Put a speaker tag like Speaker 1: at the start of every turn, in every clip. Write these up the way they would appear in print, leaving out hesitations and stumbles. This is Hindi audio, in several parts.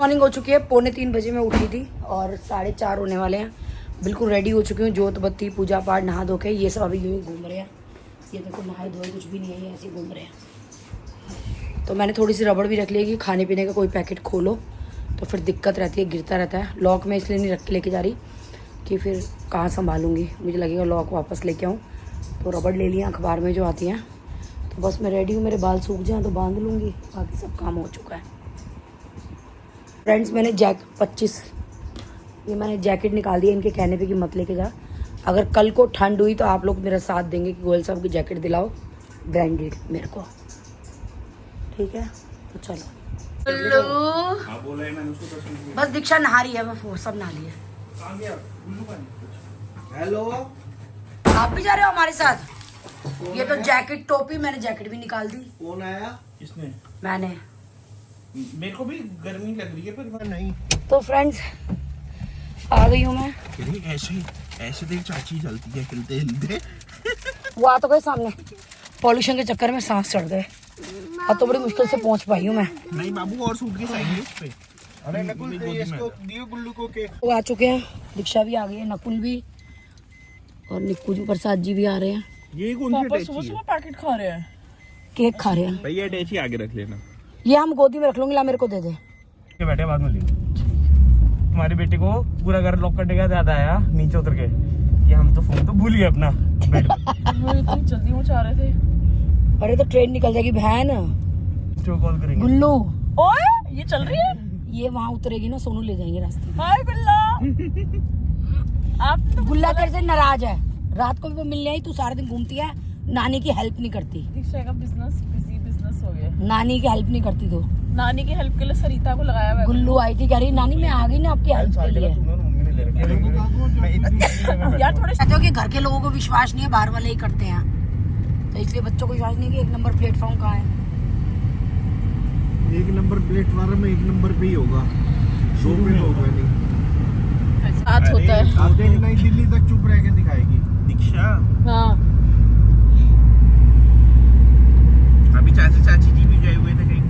Speaker 1: मॉर्निंग हो चुकी है, 2:45 बजे मैं उठी थी और 4:30 होने वाले हैं। बिल्कुल रेडी हो चुकी हूँ, जोत बत्ती पूजा पाठ नहा धो के। ये सब अभी यूँ ही घूम रहे हैं। ये देखो नहाए धोए कुछ भी नहीं है, ये ऐसे घूम रहे हैं। तो मैंने थोड़ी सी रबड़ भी रख ली कि खाने पीने का कोई पैकेट खोलो तो फिर दिक्कत रहती है, गिरता रहता है। लॉक में इसलिए नहीं रख के लेके जा रही कि फिर कहाँ संभालूंगी, मुझे लगेगा लॉक वापस लेके आऊँ। तो रबड़ ले लिया अखबार में जो आती हैं। तो बस मैं रेडी हूँ, मेरे बाल सूख जाएँ तो बांध लूँगी, बाकी सब काम हो चुका है। फ्रेंड्स मैंने 25 ये मैंने जैकेट निकाल दिया इनके कहने पे कि मत लेके जा। अगर कल को ठंड हुई तो आप लोग मेरा साथ देंगे कि गोयल साहब की जैकेट दिलाओ ब्रांडेड मेरे को, ठीक है? तो चलो। हेलो, बस दीक्षा नहा रही है, वो सब नहा रही है।
Speaker 2: हेलो,
Speaker 1: आप भी जा रहे हो हमारे साथ? ये तो जैकेट टोपी, मैंने जैकेट भी निकाल दी।
Speaker 2: कौन आया?
Speaker 3: किसने?
Speaker 1: मैंने।
Speaker 3: मेरे को भी गर्मी लग रही है पर
Speaker 2: नहीं।
Speaker 1: तो फ्रेंड्स आ गई हूँ मैं।
Speaker 3: ऐसे देख चाची चलती है हिलते हिलते।
Speaker 1: वो आ तो गए सामने, पॉल्यूशन के चक्कर में सांस चढ़ गए। अब तो बड़ी मुश्किल से पहुंच पाई हूँ मैं।
Speaker 3: नहीं बाबू और सूट के साइड उस पे।
Speaker 2: अरे नकुल इसको दियो गुल्लू को केक।
Speaker 1: वो आ चुके हैं, दीक्षा भी आ गई है, नकुल भी और निक्कू जी प्रसाद जी भी आ रहे हैं।
Speaker 3: ये कौन सी अटैची है?
Speaker 4: सुबह पैकेट खा रहे हैं,
Speaker 1: केक खा रहे हैं।
Speaker 3: भैया अटैची आगे रख लेना।
Speaker 1: ये हम गोदी में रख लूंगी, ला मेरे को दे दे।
Speaker 5: के बैठे बाद में ली। तुम्हारे बेटे को पूरा घर लॉक करने का याद आया नीचे उतर के कि हम तो फोन तो भूल गए अपना बेड पे।
Speaker 4: वो इतनी जल्दी वो चाह रहे थे।
Speaker 1: अरे तो ट्रेन निकल जाएगी बहन।
Speaker 5: जो कॉल करेंगे।
Speaker 1: गुल्लू
Speaker 4: ओए ये चल रही है।
Speaker 1: ये वहाँ उतरेगी ना, सोनू ले जाएंगे रास्ते में।
Speaker 4: हाय गुल्ला। आप तो
Speaker 1: गुल्ला तेरे से नाराज है, रात को भी वो मिलने आई, तू सारा दिन घूमती है, नानी की हेल्प नहीं करती।
Speaker 4: दीक्षा का बिजनेस बिजनेस हो गया।
Speaker 1: नानी की हेल्प नहीं करती तो।
Speaker 4: नानी की हेल्प के लिए सरिता को लगाया हुआ है।
Speaker 1: गुल्लू आई थी, कह रही नानी मैं आ गई ना आपकी हेल्प के लिए।
Speaker 4: यार थोड़े
Speaker 1: कहते हो कि घर के लोगों को विश्वास नहीं है, बाहर वाले ही करते हैं, तो इसलिए बच्चों को विश्वास नहीं है कि 1 नंबर प्लेटफॉर्म कहाँ है।
Speaker 2: 1 नंबर प्लेटफॉर्म में 1 नंबर पे ही होगा, 2 पे होगा नहीं।
Speaker 4: साथ होता है।
Speaker 2: आप देखना ही दिल्ली तक चुप रह के दिखाएगी।
Speaker 3: दीक्षा
Speaker 4: हाँ
Speaker 3: अभी चाची जी भी गए हुए थे कहीं।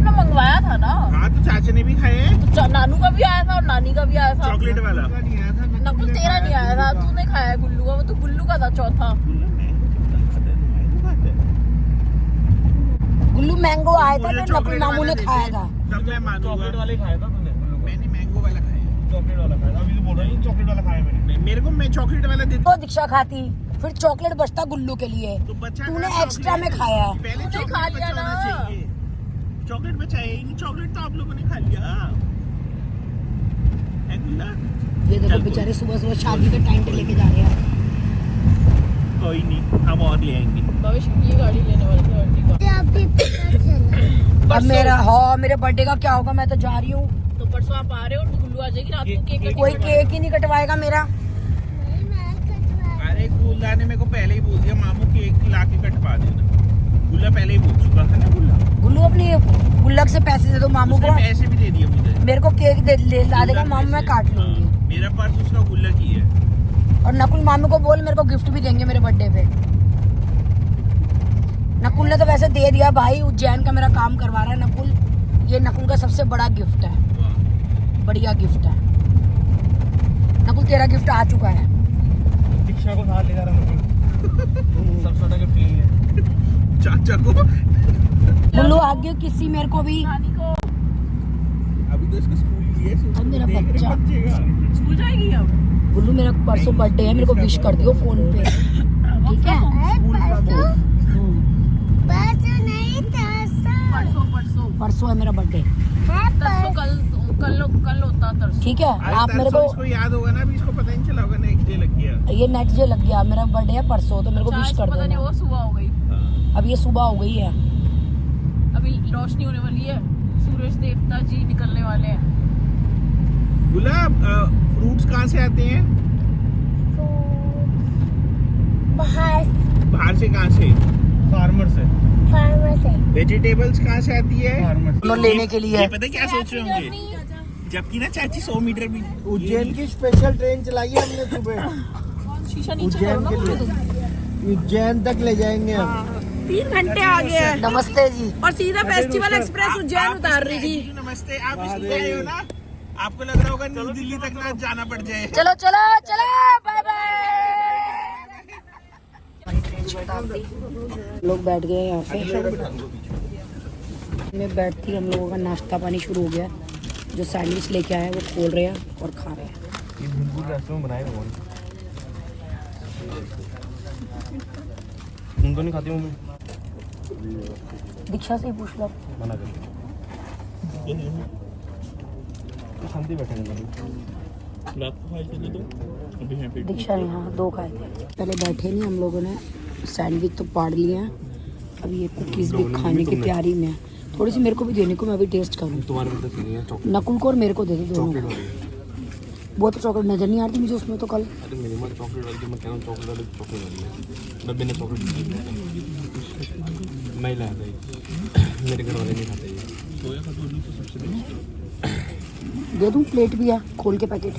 Speaker 4: ना मंगवाया था ना।
Speaker 3: हाँ तो चाचा ने भी खाए हैं।
Speaker 4: तो नानू का भी आया था और नानी का भी आया था।
Speaker 3: चॉकलेट वाला।
Speaker 2: नहीं आया था
Speaker 4: नकुल तेरा नहीं आया था, तूने खाया गुल्लू का। वो तो गुल्लू का था चौथा।
Speaker 1: गुल्लू मैंगो आया था तो नकुल मामू ने खाया था।
Speaker 3: जब मैं मानूंगा।
Speaker 5: चॉकलेट वाले खाया था तूने?
Speaker 3: मैंने मैंगो वाला खाया।
Speaker 5: चॉकलेट वाला खाया था, अभी तो बोल रहा है चॉकलेट वाला खाया मैंने।
Speaker 3: मेरे को मैं चॉकलेट वाला देता।
Speaker 1: तो दीक्षा खाती, फिर चॉकलेट बचता गुल्लू के लिए,
Speaker 3: तो बच्चा
Speaker 1: तूने
Speaker 3: खा
Speaker 1: एक्स्ट्रा में
Speaker 3: चॉकलेट।
Speaker 1: खाया है।
Speaker 3: पहले
Speaker 4: तूने
Speaker 3: चॉकलेट
Speaker 4: खा लिया
Speaker 3: बचा होना
Speaker 4: ना।
Speaker 3: चाहिए। चॉकलेट बचाया ही नहीं, चॉकलेट तो आप लोगों ने खा लिया है गुल्ला।
Speaker 1: ये देखो बेचारे सुबह सुबह शादी का टाइम पे लेके जा रहे हैं।
Speaker 3: कोई नहीं, हम और ले आएंगे।
Speaker 4: भविष्य की ये गाड़ी लेने वाले थे आंटी का।
Speaker 1: अब मेरा मेरे बर्थडे का क्या होगा, मैं तो जा रही हूँ।
Speaker 4: तो परसों आप आ रहे हो, गुल्लू आ जाएगी रात को केक
Speaker 1: कोई केक ही नहीं कटवाएगा मेरा।
Speaker 3: अरे गुल्ला ने मेरे को पहले ही बोल दिया मामू केक ला के कटवा देना। गुल्ला पहले ही बोल चुका था ना।
Speaker 1: गुल्लू अपनी गुल्लक से पैसे दे दो मामू
Speaker 3: उसने
Speaker 1: को,
Speaker 3: पैसे भी दे दिए मुझे।
Speaker 1: मेरे को केक ला देगा मामू, मैं काट लूंगी।
Speaker 3: मेरा पर्स उसका गुल्ला की है।
Speaker 1: और नकुल मामू को बोल मेरे को गिफ्ट भी देंगे मेरे बर्थडे पे। नकुल ने तो वैसे दे दिया भाई, उज्जैन का मेरा काम करवा रहा है नकुल। ये नकुल का सबसे बड़ा गिफ्ट है, बढ़िया गिफ्ट है। नकुल तेरा गिफ्ट आ चुका है।
Speaker 5: दीक्षा को साथ ले जा रहा हूँ। सब छोटा गिफ्ट यही है।
Speaker 3: चाचा को
Speaker 1: गुल्लू आ गया किसी मेरे को भी।
Speaker 4: नानी को
Speaker 3: अभी तो इसका स्कूल ही है।
Speaker 1: अब मेरा बच्चा
Speaker 4: स्कूल जाएगी अब।
Speaker 1: गुल्लू मेरा परसों बर्थडे है, मेरे को विश कर दियो फोन पे, ठीक है? परसों है मेरा बर्थडे,
Speaker 4: तरसों कल होता तरसों।
Speaker 1: ठीक है?
Speaker 3: आज
Speaker 1: आप मेरे
Speaker 3: तरसों
Speaker 1: को,
Speaker 3: इसको याद होगा ना, अभी इसको पता नहीं चला होगा नेक्स्ट डे लग गया।
Speaker 1: ये नेक्स्ट डे लग गया, मेरा बर्थडे है परसों, तो मेरे को विश कर
Speaker 4: पता नहीं
Speaker 1: देना।
Speaker 4: वो सुबह हो गई।
Speaker 1: अब ये सुबह हो गई है।
Speaker 4: अभी रोशनी होने वाली है, सूरज देवता जी निकलने वाले हैं।
Speaker 3: गुलाब फ्रूट्स कहाँ से आते हैं? बाहर से। कहाँ से?
Speaker 5: फार्मर से।
Speaker 3: वेजिटेबल्स कहाँ से आती है?
Speaker 5: फार्मर
Speaker 1: दोनों लेने के लिए
Speaker 3: ये पता है क्या सोच रहे होंगे? जबकि ना चाची 100 मीटर भी
Speaker 2: उज्जैन की स्पेशल ट्रेन चलाई है हमने सुबह।
Speaker 4: शीशा नीचे
Speaker 2: उज्जैन
Speaker 4: करो
Speaker 2: के
Speaker 4: ना
Speaker 2: लिए, उज्जैन तक ले जाएंगे हम।
Speaker 4: 3 घंटे आगे है
Speaker 1: नमस्ते जी।
Speaker 4: और सीधा फेस्टिवल एक्सप्रेस उज्जैन उतार रही थी।
Speaker 3: नमस्ते, आप इसलिए आए हो ना, आपको लग रहा होगा न्यू दिल्ली तक ना जाना पड़ जाए।
Speaker 1: चलो चलो चलो, बाय बाय। लोग बैठ गए यहाँ पे, में बैठती हम लोगों का नाश्ता पानी शुरू हो गया। जो सैंडविच लेके आए हैं वो खोल रहे हैं और खा रहे हैं।
Speaker 5: ये बिल्कुल रेस्टोरेंट बनाए हुए हैं। तुम तो नहीं खाती मम्मी?
Speaker 1: दीक्षा से ही पूछ लो।
Speaker 5: मना कर। तो शांति बैठे हैं
Speaker 3: रात को खाए चले तो अभी हैं पेट।
Speaker 1: दीक्षा ने हाँ 2 खाए थे। पहले बैठे नहीं हम लोगों ने, सैंडविच तो पाड़ लिए हैं। अब ये कुकीज़ भी खाने की तैयारी में है। थोड़ी सी मेरे को भी देने को, मैं भी टेस्ट करूँ।
Speaker 5: तुम्हारे में तो नहीं है चॉकलेट।
Speaker 1: नकुल को और मेरे को दे दो दोनों
Speaker 5: चॉकलेट
Speaker 1: को।
Speaker 5: वाली।
Speaker 1: वो तो चॉकलेट नजर नहीं आ रही मुझे उसमें तो कल।
Speaker 5: अरे मेरी माँ चॉकलेट वाली, मैं कह रहा हूँ चॉकलेट वाली, चॉकलेट वाली है। डब्बे ने चॉकलेट मैं लाया था ये। मेरे घर वाले नहीं खाते ये।
Speaker 3: सोया खजूरी तो सबसे बेस्ट।
Speaker 1: दे दूँ प्लेट भी है, खोल के पैकेट।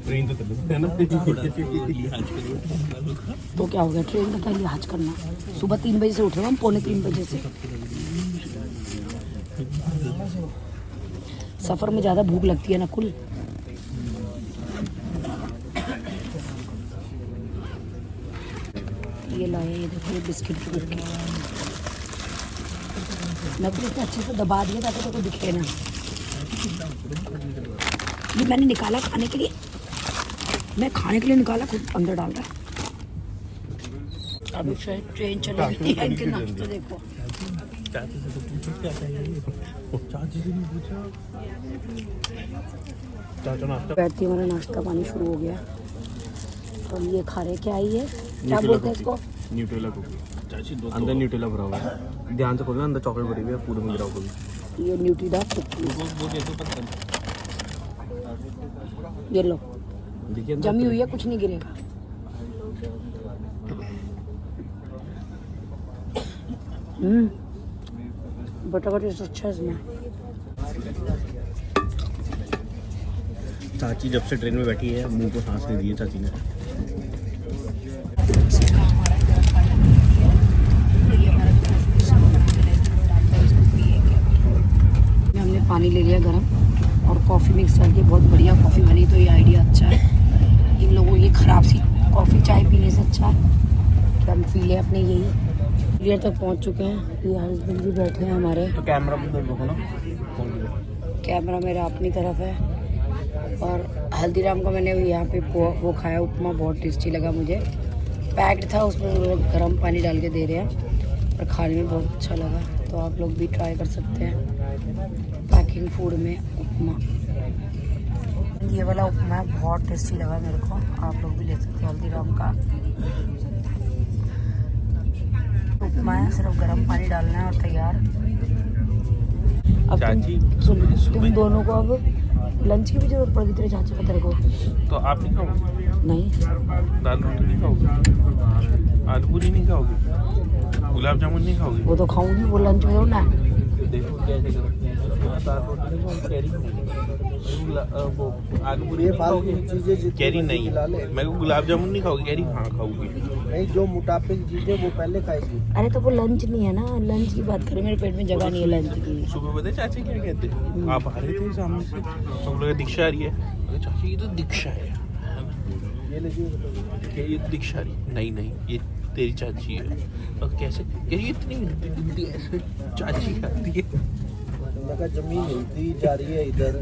Speaker 5: ट्रेन तो कर है ना।
Speaker 1: तो क्या हो गया, ट्रेन का क्या लिहाज करना। सुबह 3 बजे से उठ रहे हम, 2:45 बजे से। सफर में ज्यादा भूख लगती है नकुल। ये लाए, ये देखो ये बिस्किट की कुकी। नकुल इतने अच्छे से दबा दिया ताकि तो दिखे ना। ये मैंने निकाला खाने के लिए, मैं खाने के लिए निकाला, खुद अंदर डाल रहा है। अभी ट्रेन चल रही है, इनके नाश्ते देखो।
Speaker 3: चाची से तो पूछो क्या चाहिए। चाची से नहीं पूछा।
Speaker 5: चाचा नाश्ता
Speaker 1: बैठती हमारा नाश्ता पानी शुरू हो गया। तो ये खा रहे, क्या आई है, क्या बोलते हैं इसको?
Speaker 5: Nutella cookie.
Speaker 3: चाची दो
Speaker 5: अंदर न्यूटेला भरा हुआ है। ध्यान से खोलना, अंदर चॉकलेट भरी हुई है, पूरे में गिरा हुआ है।
Speaker 1: ये न्यूट्रीला कुकी,
Speaker 3: वो दे दो पत्थर।
Speaker 1: ये लो,
Speaker 5: देखिए
Speaker 1: जमी हुई है, कुछ नहीं गिरेगा। बटा टेस्ट अच्छा है इसमें।
Speaker 5: चाची जब से ट्रेन में बैठी है मुंह को सांस नहीं दी है चाची ने।
Speaker 1: हमने पानी ले लिया गरम और कॉफ़ी मिक्स करके, बहुत बढ़िया कॉफ़ी बनी। तो ये आइडिया अच्छा है। इन लोगों ये ख़राब सी कॉफ़ी चाय पीने से अच्छा है कि हम पी लें अपने यही। क्लियर तक पहुंच चुके हैं। ये हस्बैंड भी बैठे हैं हमारे।
Speaker 5: तो कैमरा भी देखो ना।
Speaker 1: कैमरा मेरा अपनी तरफ है। और हल्दीराम का मैंने यहाँ पे वो खाया उपमा, बहुत टेस्टी लगा मुझे। पैक्ड था, उसमें वो लोग गर्म पानी डाल के दे रहे हैं और खाने में बहुत अच्छा लगा। तो आप लोग भी ट्राई कर सकते हैं पैकिंग फूड में उपमा। ये वाला उपमा बहुत टेस्टी लगा मेरे को, आप लोग भी ले सकते हैं। हल्दीराम का उपमा है, सिर्फ गर्म पानी डालना है और तैयार। अब
Speaker 3: चाची,
Speaker 1: तुम दोनों को अब लंच की भी जरूरत पड़ेगी तेरे चाचा को, तेरे को।
Speaker 3: तो आप नहीं खाओगे?
Speaker 1: नहीं,
Speaker 3: दाल रोटी नहीं खाओगे? आलू पूरी नहीं खाओगे? गुलाब जामुन नहीं खाओगे?
Speaker 1: वो तो खाऊंगी, वो लंच में ना।
Speaker 3: देखो कैसे करते हैं। दाल रोटी नहीं खाओगे, कैरी वो आलू पूरी नहीं खाओगे?
Speaker 2: चीजें
Speaker 3: कैरी नहीं, मैं को गुलाब जामुन नहीं खाओगे, कैरी हाँ खाओगी।
Speaker 2: नहीं, जो मोटापे की चीजें वो पहले खाएगी।
Speaker 1: अरे तो वो लंच नहीं है ना, लंच की बात करें, मेरे पेट में जगह नहीं है लंच की।
Speaker 3: सुबह पता है चाची क्या कहते हैं? आप आ रहे थे सामने से, हम लोग दीक्षा आ रही है। अरे चाची ये तो दीक्षा है ना?
Speaker 2: ये लीजिए।
Speaker 3: क्या ये दीक्षा रही? नहीं नहीं, ये तेरी चाची है। और कैसे यार ये इतनी ऐसे चाची आती है?
Speaker 2: लगा जमीन हिलती जा रही है इधर।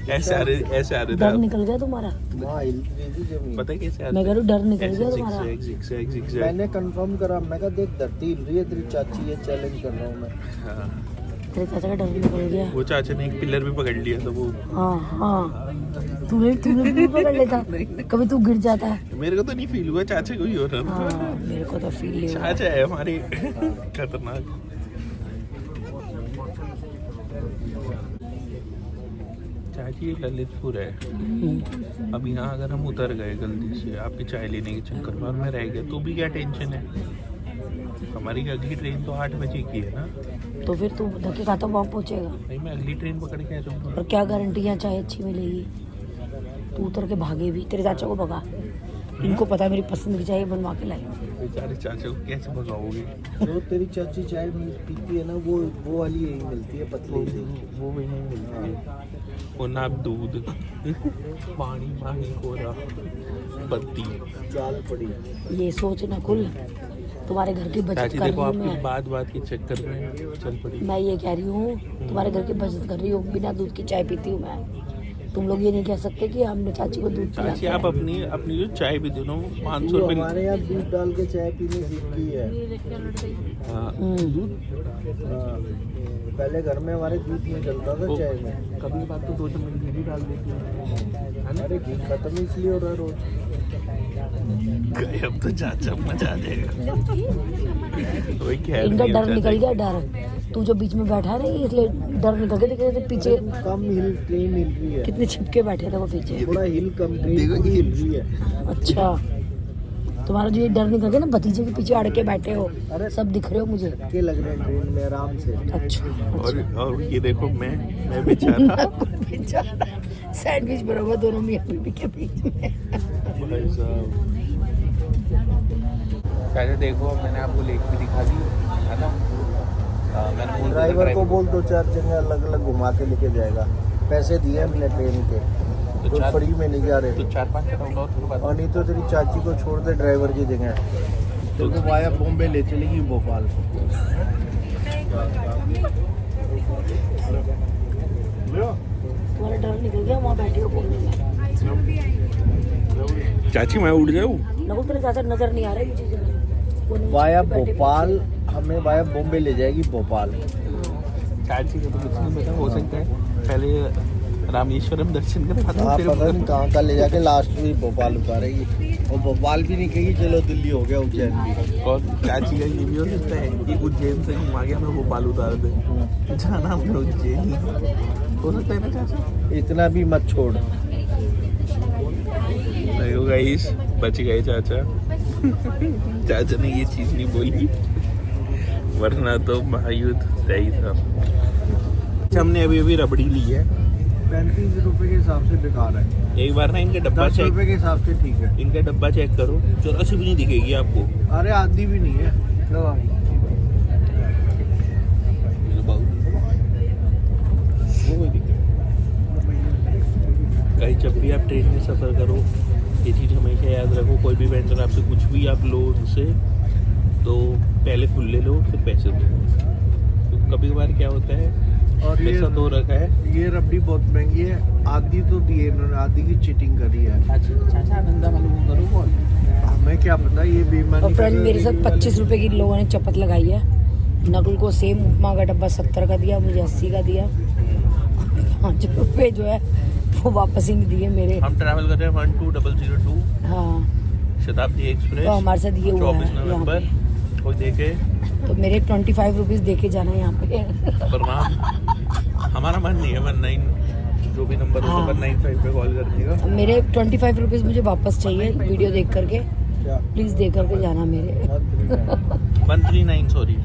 Speaker 3: ऐसे आ रहे
Speaker 1: डर
Speaker 3: थे।
Speaker 1: निकल गया तुम्हारा?
Speaker 2: वहाँ हिलती थी जमीन।
Speaker 3: पता है कैसे आ
Speaker 1: मैं
Speaker 3: रहे
Speaker 1: कह रही हूँ, डर निकल गया
Speaker 3: थे?
Speaker 1: तुम्हारा?
Speaker 3: zigzag।
Speaker 2: मैंने कंफर्म करा, मैं कहा देख धरती हिल रही है, तेरी चाची है, चैलेंज कर रहा हूँ मैं।
Speaker 3: हाँ,
Speaker 1: तेरे चाचा का डर निकल गया।
Speaker 3: वो चाचा ने एक पिलर भी पकड़ लिया था वो।
Speaker 1: हाँ हाँ, तूने भी पकड़ लेता, कभी तू गिर जाता है।
Speaker 3: मेरे को तो नहीं फील हुआ, चाचा को ही हो रहा था।
Speaker 1: हाँ, मेरे को तो फील नहीं हुआ।
Speaker 3: चाचा है हमारे खतरनाक। चाची ललितपुर है। अब यहाँ अगर हम उतर गए गलती से आपकी चाय लेने के चक्कर में और मैं रह गया तो भी क्या टेंशन है? हमारी अगली ट्रेन तो 8 बजे की है ना।
Speaker 1: तो फिर तू धक्के खाता वहाँ पहुँचेगा।
Speaker 3: नहीं, मैं अगली ट्रेन पकड़ के आ जाऊँगा।
Speaker 1: और क्या गारंटी यहाँ चाय अच्छी मिलेगी? तू उतर के भागे भी, तेरे चाचा को भगा, इनको पता है मेरी पसंद की चाय बनवा के लाई।
Speaker 3: बेचारे चाचा को कैसे भगाओगे?
Speaker 2: जो तेरी चाची चाय पीती है ना, वो वाली यही मिलती है, पतली सी।
Speaker 3: वो भी नहीं मिलती है। वो ना दूध पानी पानी कोरा बत्ती
Speaker 2: चाल पड़ी।
Speaker 1: ये सोच ना कुल तुम्हारे घर की बचत
Speaker 3: चाची
Speaker 1: कर
Speaker 3: देखो
Speaker 1: रही हूँ
Speaker 3: आपकी
Speaker 1: मैं।
Speaker 3: बात के चक्कर में चल पड़ी।
Speaker 1: मैं ये कह रही हूँ तुम्हारे घर की बचत कर रही हूँ, बिना दूध की चाय पीती हूँ मैं। तुम लोग ये नहीं कह सकते कि हमने चाची को दूध
Speaker 3: चाची
Speaker 1: पिलाया
Speaker 3: आप
Speaker 1: है।
Speaker 3: अपनी अपनी जो चाय भी दो ना 500
Speaker 2: वो
Speaker 3: रुपये।
Speaker 2: हमारे यहाँ दूध डाल के चाय पीने सीखी है।
Speaker 3: हाँ,
Speaker 1: हम्म।
Speaker 2: हाँ, पहले घर में हमारे दूध में चलता था चाय में।
Speaker 3: कभी बात तो 2 चम्मच घी भी डाल देती है।
Speaker 2: अरे घी खत्म इसलिए हो रहा है रोज।
Speaker 3: गए अब तो चाचा मजा आ जाएगा। वही कह
Speaker 1: इनका
Speaker 3: रही है
Speaker 1: डर निकल गया, डर। तू जो बीच में बैठा है ना, इसलिए डर निकल गया। देखो पीछे
Speaker 2: कम हिल ट्रेन हिल रही है,
Speaker 1: कितने छिपके बैठे थे वो पीछे।
Speaker 2: थोड़ा हिल कम ट्रेन पूरी हिल रही है।
Speaker 1: अच्छा, तुम्हारा जो ये डर निकल गया ना, भतीजे के पीछे अड़ के बैठे हो,
Speaker 2: अरे
Speaker 1: सब दिख रहे हो मुझे।
Speaker 2: के लग रहे हैं ट्रेन में आराम से।
Speaker 1: अच्छा,
Speaker 3: और ये देखो मैं बेचारा
Speaker 1: बेचारा सैंडविच बराबर दोनों मियां बीवी के बीच में।
Speaker 3: भाई साहब। पहले देखो मैंने आपको लेक भी दिखा दी है ना। मैंने बोल दिया
Speaker 2: ड्राइवर को बोल 2-4 जगह अलग अलग घुमा के लेके जाएगा। पैसे दिए हमने ट्रेन के,
Speaker 3: तो
Speaker 2: तो फ्री में नहीं जा रहे।
Speaker 3: तो 4-5 करोड़ और थोड़ी बात।
Speaker 2: और नहीं तो तेरी चाची को छोड़ दे ड्राइवर की जगह, तो वो वाया बॉम्बे ले चलेगी भोपाल।
Speaker 1: तुम्हारा डर निकल गया, वहाँ बैठे हो बोलने में।
Speaker 3: चाची मैं उड़ जाऊँ?
Speaker 1: नकुल तेरे चाचा नजर नहीं आ रहे मुझे जरा। वो नहीं
Speaker 2: वाया
Speaker 1: बैठे-
Speaker 2: भोपाल, हमें वाया बॉम्बे ले जाएगी भोपाल।
Speaker 3: चाची का तो कुछ नहीं पता, हो सकता है पहले रामेश्वरम दर्शन करें।
Speaker 2: हाँ, पता नहीं कहाँ का ले जाके लास्ट में भोपाल उतारेगी। और भोपाल भी नहीं कहेगी चलो दिल्ली हो गया, उज्जैन भी।
Speaker 3: और चाची का ये भी हो सकता है कि उज्जैन से घुमा के हमें भोपाल उतार दे। जाना हमने उज्जैन ही हो सकता है ना चाचा।
Speaker 2: इतना भी मत छोड़।
Speaker 3: देखो गाइस, बच गए चाचा। चाचा ने ये चीज नहीं बोली, वरना तो महायुद्ध सही था। हमने अभी अभी रबड़ी ली है।
Speaker 2: 35 रुपए के हिसाब से बेकार है।
Speaker 3: एक बार ना इनका डब्बा
Speaker 2: 10
Speaker 3: चेक,
Speaker 2: रुपए के हिसाब से ठीक है।
Speaker 3: इनका डब्बा चेक करो, 84 भी नहीं दिखेगी आपको।
Speaker 2: अरे आधी भी नहीं है।
Speaker 3: कहीं जब भी आप ट्रेन में सफ़र करो, ये चीज़ हमेशा याद रखो। कोई भी वेंडर आपसे कुछ भी आप लो उनसे, तो पहले फुल ले लो फिर पैसे दो। तो कभी कभार क्या होता है,
Speaker 2: और ये
Speaker 3: पैसा दो रखा है।
Speaker 2: ये रबड़ी बहुत महंगी है। आधी तो दी है इन्होंने, आधी की चीटिंग करी है।
Speaker 3: चाचा धंधा मालूम करो कौन।
Speaker 2: हमें क्या पता ये बेईमानी
Speaker 1: और फ्रेंड
Speaker 2: कर
Speaker 1: मेरे साथ
Speaker 2: रही है।
Speaker 1: 25 रुपए की लोगों ने चपत लगाई है। नकुल को सेम उपमा का डब्बा 70 का दिया, मुझे 80 का दिया। 5 रुपए जो है वो वापस ही नहीं दिए मेरे।
Speaker 3: हम ट्रैवल कर रहे हैं 12002
Speaker 1: हाँ,
Speaker 3: शताब्दी एक्सप्रेस।
Speaker 1: तो हमारे साथ ये हुआ
Speaker 3: 24
Speaker 1: है यहाँ
Speaker 3: नवंबर।
Speaker 1: पे।
Speaker 3: कोई देखे
Speaker 1: तो मेरे 25 रुपीज दे के जाना है यहाँ पे।
Speaker 3: प्रणाम। हमारा मन नहीं है 19 जो भी नंबर हो
Speaker 1: हाँ।
Speaker 3: 195 पे कॉल करने का।
Speaker 1: मेरे 25 रुपीज मुझे वापस चाहिए वीडियो देख करके।
Speaker 2: क्या?
Speaker 1: प्लीज दे करके जाना मेरे।
Speaker 3: 139 सॉरी।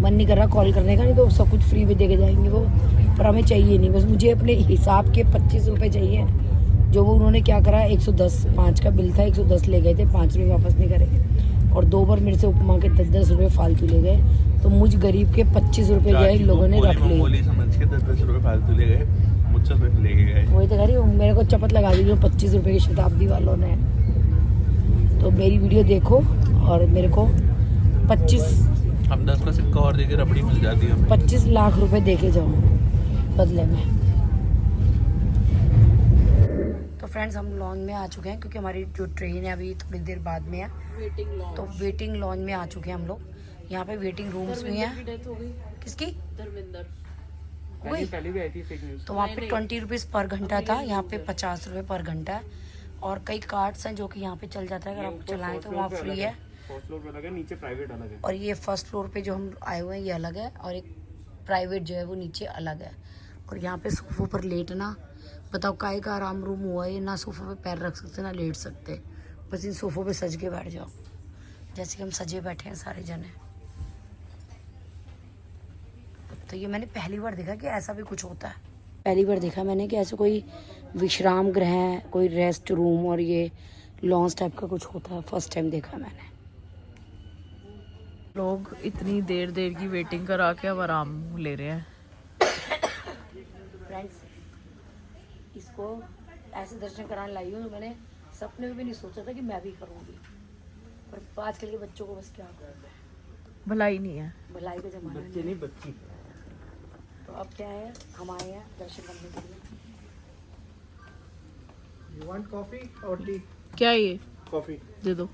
Speaker 1: मन नहीं कर रहा कॉल करने का, नहीं तो सब कुछ फ्री में दे के जाएंगे वो। पर हमें चाहिए नहीं, बस मुझे अपने हिसाब के 25 रुपए चाहिए। जो वो उन्होंने क्या करा, 110 5 का बिल था, 110 ले गए थे, 5 रुपये वापस नहीं करे। और 2 बार मेरे से उपमा के 10-10 रुपये फालतू ले गए। तो मुझ गरीब के 25 रुपये जो है इन लोगों ने रख लिए।
Speaker 3: बोली समझ के 10 रुपए फालतू ले गए, मुझसे फिर लेके गए।
Speaker 1: वही तो कह रही हूँ, मेरे को चपत लगा दी 25 रुपये की शताब्दी वालों ने। तो मेरी वीडियो देखो और मेरे को 25
Speaker 3: हम 10 का सिक्का और देके रबड़ी मिल जाती है हमें।
Speaker 1: 25 लाख रुपए देके जाऊँ बदले में। तो फ्रेंड्स हम लॉन्च में आ चुके हैं, क्योंकि हमारी जो ट्रेन है अभी थोड़ी देर बाद में है।
Speaker 4: Waiting launch.
Speaker 1: तो वेटिंग लॉन्च में आ चुके हैं हम लोग। यहाँ पे वेटिंग रूम्स भी हैं।
Speaker 4: डेथ हो गई
Speaker 1: किसकी
Speaker 4: धर्मेंद्र।
Speaker 1: वही?
Speaker 5: पहले भी आई थी फेक न्यूज़।
Speaker 1: तो वहाँ पे 20 रुपीज़ पर घंटा था, यहाँ पे 50 रुपये पर घंटा है। और कई कार्ड्स हैं जो कि यहाँ पे चल जाता है, अगर आप चलाएं तो वहाँ फ्री है।
Speaker 5: फर्स्ट फ्लोर पे अलग है, नीचे प्राइवेट अलग है।
Speaker 1: और ये फर्स्ट फ्लोर पे जो हम आए हुए हैं ये अलग है, और एक प्राइवेट जो है वो नीचे अलग है। और यहाँ पे सोफों पर लेटना, बताओ काय का आराम रूम हुआ है। ना सोफे पे पैर रख सकते ना लेट सकते, बस इन सोफों पे सज के बैठ जाओ, जैसे कि हम सजे बैठे हैं सारे जने। तो ये मैंने पहली बार देखा कि ऐसा भी कुछ होता है। पहली बार देखा मैंने कि ऐसे कोई विश्राम गृह है, कोई रेस्ट रूम और ये लॉन्स टाइप का कुछ होता है, फर्स्ट टाइम देखा मैंने।
Speaker 4: लोग इतनी देर देर की वेटिंग करा के अब आराम ले रहे हैं।
Speaker 1: फ्रेंड्स, इसको ऐसे दर्शन कराने लाई हूँ, मैंने सपने में भी नहीं सोचा था कि मैं भी करूँगी, पर आजकल के बच्चों को बस क्या करूँ,
Speaker 4: भलाई नहीं है।
Speaker 1: भलाई का जमाना
Speaker 5: बच्चे नहीं बच्ची।
Speaker 1: तो अब क्या है, हम आए हैं दर्शन करने के लिए।
Speaker 2: You want coffee or tea?
Speaker 4: क्या है ये?
Speaker 2: Coffee.
Speaker 4: दे दो।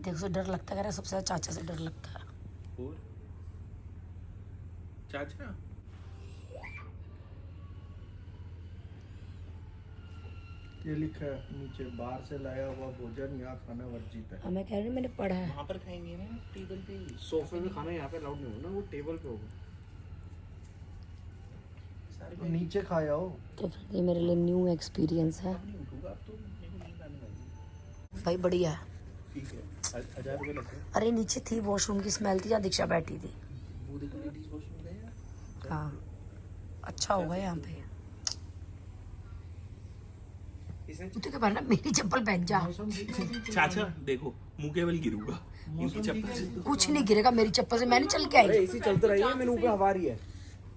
Speaker 1: देखो से डर लगता है, सबसे ज्यादा चाचा से डर लगता है।
Speaker 3: और चाचा
Speaker 2: ये लिखा है नीचे, बाहर से लाया हुआ भोजन यहाँ खाना वर्जित है।
Speaker 1: मैं कह रही हूँ, मैंने पढ़ा है।
Speaker 3: वहाँ पर खाएंगे ना टेबल पे ही।
Speaker 5: सोफे पे खाना यहाँ पे अलाउड नहीं होगा ना, वो टेबल पे होगा।
Speaker 2: तो नीचे खाया हो।
Speaker 1: तो फिर ये मेरे लिए न्यू एक्सपीरियंस है भाई, बढ़िया है।
Speaker 3: ठीक है, 1000 रुपये लगते हैं।
Speaker 1: अरे नीचे थी वॉशरूम की स्मेल थी, जहाँ दीक्षा बैठी थी।
Speaker 3: वो देखो लेडीज वॉशरूम गए।
Speaker 1: हाँ, अच्छा होगा यहाँ पे। तू तो क्या पहनना, मेरी चप्पल पहन जा।
Speaker 3: चाचा देखो, मुंह केवल गिरूंगा इनकी चप्पल से।
Speaker 1: कुछ नहीं गिरेगा मेरी चप्पल से, मैंने चल के आई।
Speaker 5: एसी चलते रही है, मेरे मुंह पे हवा आ रही है।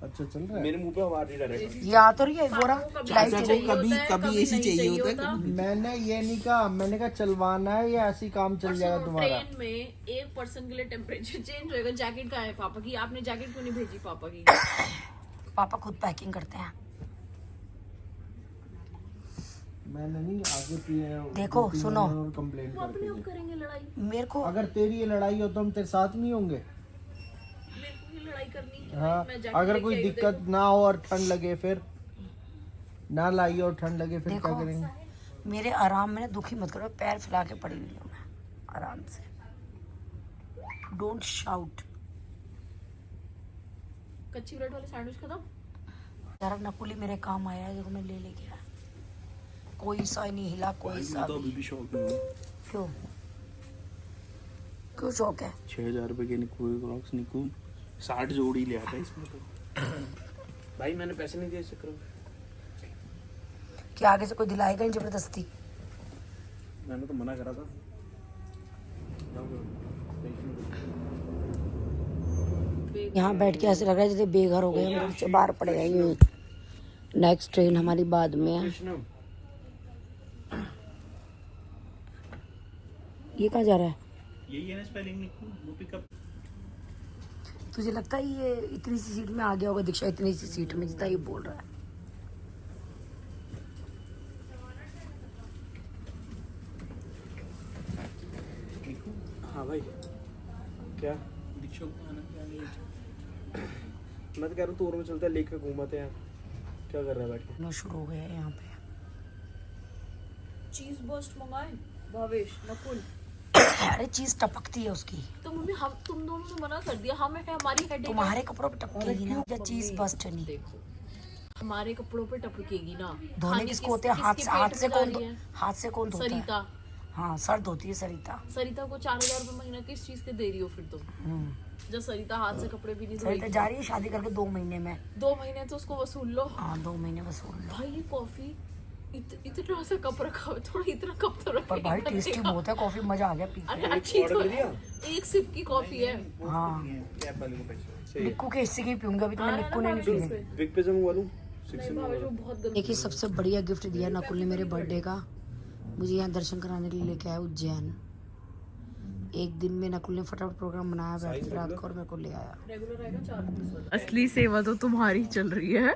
Speaker 2: अच्छा चल रहा है।
Speaker 5: मेरे मुंह पे हवा आ रही है डायरेक्ट।
Speaker 1: ये आ तो रही है बोरा लाइट
Speaker 3: चाचा को कभी कभी एसी चाहिए होता है।
Speaker 2: मैंने ये नहीं कहा, मैंने कहा चलवाना है या ऐसी काम चल जाएगा तुम्हारा।
Speaker 4: ट्रेन में एक पर्सन के लिए टेम्परेचर चेंज होएगा। जैकेट कहाँ है पापा की? आपने जैकेट क्यों नहीं भेजी पापा की?
Speaker 1: पापा खुद पैकिंग करते हैं।
Speaker 2: मैंने नहीं आगे पिए।
Speaker 1: देखो, सुनो।
Speaker 2: कंप्लेन करके
Speaker 4: अब करेंगे लड़ाई।
Speaker 1: मेरे को
Speaker 2: अगर तेरी ये लड़ाई हो तो हम तेरे साथ नहीं होंगे।
Speaker 4: मेरे को ये लड़ाई करनी है।
Speaker 2: हाँ,
Speaker 4: मैं जैकेट
Speaker 2: अगर
Speaker 4: लेके
Speaker 2: कोई
Speaker 4: आई हूँ,
Speaker 2: दिक्कत ना हो और ठंड लगे, फिर ना लाई और ठंड लगे, फिर क्या
Speaker 1: देखो,
Speaker 2: करेंगे?
Speaker 1: मेरे आराम में ना दुखी मत करो, पैर फैला के पड़ी हुई हूँ मैं आराम से। Don't shout.
Speaker 4: कच्ची ब्रेड वाले सैंडविच खत्म।
Speaker 1: यार नकुली मेरे काम आया है, देखो मैं ले लेके आया। कोई सा नहीं हिला, कोई सा
Speaker 3: तो
Speaker 1: भी।
Speaker 3: अभी भी शौक में हूँ।
Speaker 1: क्यों क्यों शौक है?
Speaker 3: 6000 रुपए के निकू क्रॉक्स निकू 60 जोड़ी ले आता है इसमें तो।
Speaker 5: भाई मैंने पैसे नहीं दिए इस चक्कर में।
Speaker 1: कि आगे से कोई दिलाएगा नहीं जबरदस्ती।
Speaker 5: मैंने तो मना करा था।
Speaker 1: यहाँ बैठ के ऐसे लग रहा है जैसे बेघर हो गए, हम घर से बाहर पड़े गए यूं। नेक्स्ट ट्रेन हमारी बाद में है। ये कहाँ जा रहा है?
Speaker 3: यही है ना स्पेलिंग निकू, वो पिकअप।
Speaker 1: तुझे लगता है ये इतनी सी सीट में आ गया होगा दीक्षा, इतनी सी सीट में जितना ये बोल रहा है?
Speaker 5: हाँ भाई, क्या?
Speaker 3: दीक्षा को आना क्या है?
Speaker 5: मैं तो कह रहा हूँ टूर में चलते हैं, लेके घूमाते हैं। क्या कर रहा है बैठ के?
Speaker 1: ना शुरू हो गया है यहाँ पे।
Speaker 4: चीज बर्स्ट मंगाए भावेश नकुल।
Speaker 1: अरे चीज टपकती है उसकी।
Speaker 4: तो मम्मी हम तुम दोनों ने मना कर दिया। हमें है, हमारी हेडेक।
Speaker 1: तुम्हारे कपड़ों पे टपकेगी ना, या चीज बस्ट नहीं।
Speaker 4: देखो, हमारे कपड़ों पे टपकेगी ना।
Speaker 1: धोने
Speaker 4: खाने
Speaker 1: किसको होते हैं? हाथ
Speaker 4: किसके
Speaker 1: से। हाथ
Speaker 4: पेट
Speaker 1: से
Speaker 4: में जा
Speaker 1: कौन
Speaker 4: रही है?
Speaker 1: हाथ से कौन धोता है?
Speaker 4: सरिता।
Speaker 1: हाँ, सर धोती है सरिता।
Speaker 4: सरिता को 4000 रुपए महीना किस चीज के दे रही हो फिर तुम? जब सरिता हाथ से कपड़े भी नहीं
Speaker 1: सरिता
Speaker 4: धोएगी।
Speaker 1: जा रही है शादी करके 2 महीने में।
Speaker 4: 2 महीने तो उसको वसूल लो।
Speaker 1: हाँ, 2 महीने वसूल लो।
Speaker 4: भाई ये कॉफी इतना सा कप रखा हुआ है, थोड़ा इतना कप तो रखा।
Speaker 1: पर भाई टेस्टी बहुत है कॉफी, मजा आ गया पी के।
Speaker 4: अरे अच्छी तो है। एक सिप की कॉफी है।
Speaker 1: हाँ,
Speaker 3: कैब वाले को पैसे।
Speaker 1: निक्कू के हिस्से की पीऊंगा, अभी तो मैं निक्कू ने नहीं पी।
Speaker 5: बिग पे से मंगवा लूँ?
Speaker 4: नहीं भावेश वो बहुत गंदा।
Speaker 1: देखिए, सबसे बढ़िया गिफ्ट दिया नकुल ने मेरे बर्थडे का। मुझे यहाँ दर्शन कराने के लिए लेके आया उज्जैन। एक दिन में नकुल ने फटाफट प्रोग्राम बनाया, बैठ के रात को, और मेरे को ले आया।
Speaker 4: रेगुलर आएगा 4 असली सेवा तो तुम्हारी चल रही है।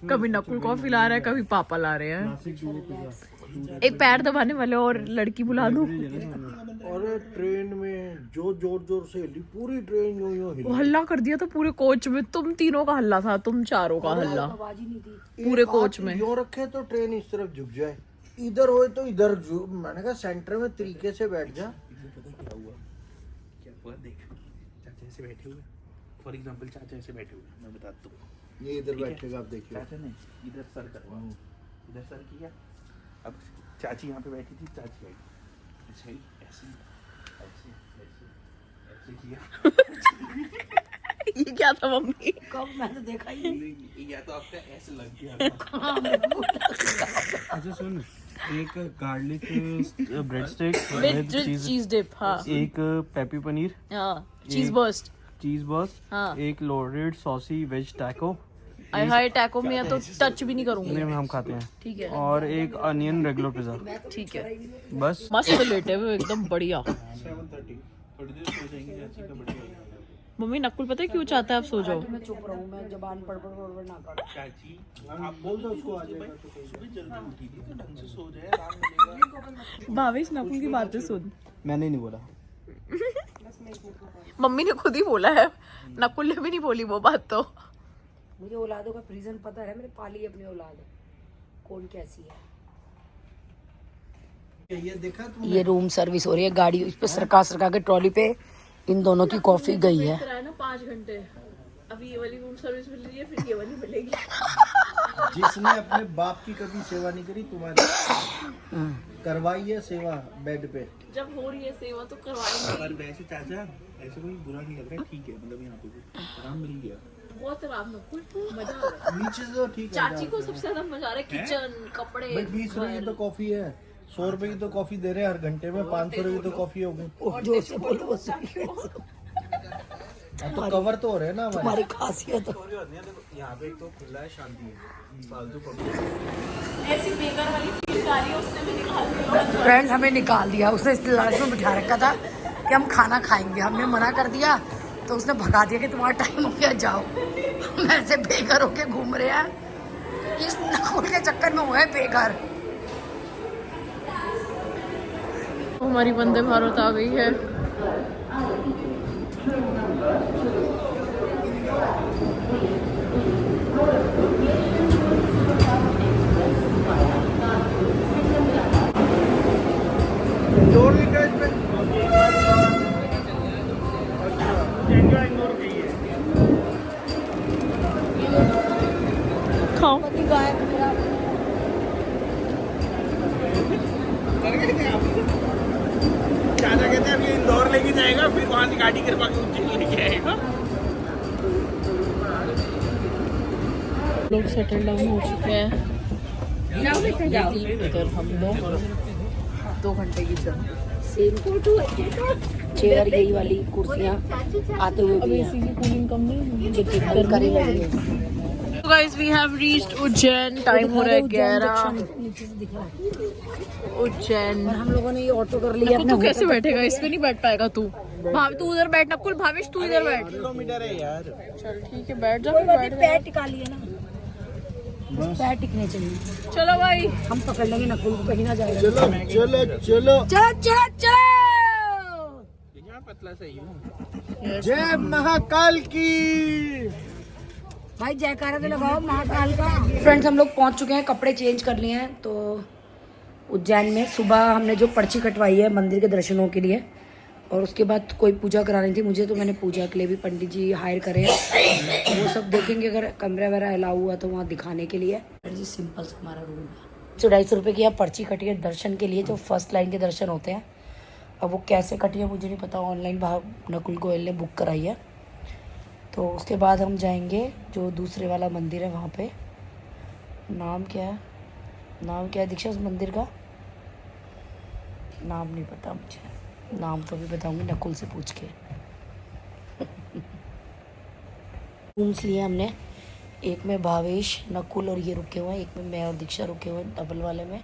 Speaker 4: कभी नकुल कॉफी ला रहा है, कभी पापा ला रहे हैं। एक पैर दबाने वाले और लड़की बुला दूं।
Speaker 2: अरे ट्रेन में जो जोर जोर से हिली, पूरी ट्रेन यूं यूं हिली।
Speaker 4: वो हल्ला कर दिया था पूरे कोच में। तुम तीनों का हल्ला था, तुम चारों का हल्ला
Speaker 1: आवाज ही नहीं थी।
Speaker 4: पूरे कोच में।
Speaker 2: यो रखे तो ट्रेन इस तरफ झुक जाए, इधर हो तो इधर झुक। मैंने कहा सेंटर में तरीके से बैठ जा।
Speaker 3: क्या हुआ देख, चाचा ऐसे बैठे हुए, फॉर एग्जांपल चाचा ऐसे बैठे हुए, मैं बताता हूँ।
Speaker 2: ये इधर बैठेगा, आप देखिए।
Speaker 3: चाचा ने इधर सर करवा, इधर सर किया। अब चाची यहाँ पे बैठी थी, चाची आई ऐसे ही, ऐसे ऐसे ऐसे
Speaker 4: ये क्या था मम्मी?
Speaker 1: कब मैंने देखा ही नहीं।
Speaker 3: या तो आपका ऐसे लग गया
Speaker 5: अच्छा सुन, एक गार्लिक ब्रेड स्टिक
Speaker 4: विद चीज डिप। हाँ
Speaker 5: एक पेपी पनीर,
Speaker 4: हाँ चीज बर्स्ट।
Speaker 5: चीज बर्स,
Speaker 4: हाँ।
Speaker 5: एक लोडेड सॉसी वेज टैको,
Speaker 4: आई हाय टैको में तो टच भी नहीं करूंगी।
Speaker 5: में हम खाते हैं,
Speaker 4: ठीक है
Speaker 5: और एक अनियन रेगुलर पिज्जा।
Speaker 4: ठीक है।
Speaker 5: बस
Speaker 4: मस्त लेटे हुए एकदम बढ़िया।
Speaker 3: 7:30 थोड़ी देर सो जाएंगे चाची का बढ़िया।
Speaker 4: मम्मी नकुल पता है क्यों चाहता है आप सो जाओ?
Speaker 1: मैं चुप रहूं, मैं जबान पड़ ना कर।
Speaker 3: चाची आप बोल दो उसको आ जाएगा तो सुबह जल्दी उठी थी तो ढंग से सो जाए, आराम मिलेगा।
Speaker 4: भावेश नकुल की बातें सुन।
Speaker 5: मैंने नहीं बोला,
Speaker 4: मम्मी ने खुद ही बोला है, नकुल ने भी नहीं बोली वो बात। तो
Speaker 1: मुझे औलादों का प्रीजन पता है, मैंने पाली अपनी औलाद है, कौन कैसी है।
Speaker 2: ये देखा तुम?
Speaker 1: ये रूम सर्विस हो रही है, गाड़ी इस पे सरका के ट्रॉली पे इन दोनों की कॉफी गई है।
Speaker 4: ना 5 घंटे अभी ये वाली रूम सर्विस मिल रही है, फिर ये वाली मिलेगी।
Speaker 2: जिसने अपने बाप की कभी सेवा नहीं करी, तुम्हारी करवाई है सेवा बेड पे।
Speaker 4: जब हो रही है सेवा तो करवाएंगे।
Speaker 3: पर वैसे चाचा ऐसे कोई बुरा नहीं लग रहा है, ठीक है, मतलब यहाँ पे भी आराम मिल गया।
Speaker 4: बहुत आराम नकुल, मजा आ रहा है।
Speaker 2: नीचे तो ठीक है।
Speaker 4: चाची को सबसे ज्यादा मजा आ रहा है, किचन, कपड़े।
Speaker 2: भाई 20 रुपए की तो कॉफी है, 100 रुपए की तो कॉफी दे रहे हैं हर घंटे में, 500 रुपए की तो कॉफी हो गई।
Speaker 1: जोर से बोलो,
Speaker 2: तो कवर तो हो रहे हैं ना हमारे।
Speaker 1: तुम्हारी खासियत हो।
Speaker 2: यहाँ पे एक तो खुला है, शांति है, फालतू पब्लिक।
Speaker 4: ऐसी बेकार वाली फील आ रही है, उसने भी निकाल दिया।
Speaker 1: फ्रेंड्स हमें निकाल दिया उसने, इस लालच में बिठा रखा था कि हम खाना खाएंगे, हमने मना कर दिया तो उसने भगा दिया कि तुम्हारा टाइम हो गया जाओ। हम ऐसे बेघर होके घूम रहे हैं, इस नकुल के चक्कर में हुए बेघर।
Speaker 4: हमारी वंदे भारत आ गई है। खाओ।
Speaker 3: चाचा कहते हैं अब ये इंदौर लेके जाएगा, फिर वहाँ से गाड़ी करवा के उज्जैन लेके आएगा।
Speaker 4: लोग सेटल डाउन हो चुके हैं इधर। हम लोग 2 घंटे की जर्नी।
Speaker 1: चेयर यही वाली कुर्सियाँ आते हुए भी हैं।
Speaker 4: कूलिंग कम नहीं
Speaker 1: करेंगे।
Speaker 4: So guys, we have reached Ujjain. Time हो रहा है 11। उज्जैन।
Speaker 1: और हम लोगों ने ये ऑटो कर लिया
Speaker 4: तू कैसे बैठेगा? इस पे नहीं बैठ पाएगा तू। तू उधर बैठ नकुल, भावेश तू इधर बैठ।
Speaker 3: किलोमीटर है यार।
Speaker 4: चल ठीक है, बैठ जा।
Speaker 1: पैर टिका लिए ना, पैर टिकने चाहिए।
Speaker 4: चलो भाई,
Speaker 1: हम पकड़ लेंगे नकुल को, कहीं ना जाएगा।
Speaker 2: चलो चलो चलो
Speaker 1: चलो चलो चलो।
Speaker 3: यहाँ पतला सही हूँ।
Speaker 2: जय महाकाल की।
Speaker 1: भाई जयकारा तो लगाओ महाकाल का। फ्रेंड्स हम लोग पहुंच चुके हैं, कपड़े चेंज कर लिए हैं। तो उज्जैन में सुबह हमने जो पर्ची कटवाई है मंदिर के दर्शनों के लिए, और उसके बाद कोई पूजा करानी थी मुझे, तो मैंने पूजा के लिए भी पंडित जी हायर करे हैं। वो सब देखेंगे, अगर कमरा वगैरह अलाउ हुआ तो वहाँ दिखाने के लिए। जी सिंपल सा हमारा रूम है। 250 रुपये की यहाँ पर्ची कटी है दर्शन के लिए, जो फर्स्ट लाइन के दर्शन होते हैं। अब वो कैसे कटी है मुझे नहीं पता, ऑनलाइन नकुल गोयल ने बुक कराई है। तो उसके बाद हम जाएंगे जो दूसरे वाला मंदिर है वहाँ पे। नाम क्या है दीक्षा उस मंदिर का? नाम नहीं पता मुझे, नाम तो भी बताऊंगी नकुल से पूछ के। रूम्स लिए हमने, एक में भावेश, नकुल और ये रुके हुए हैं, एक में मैं और दीक्षा रुके हुए हैं डबल वाले में।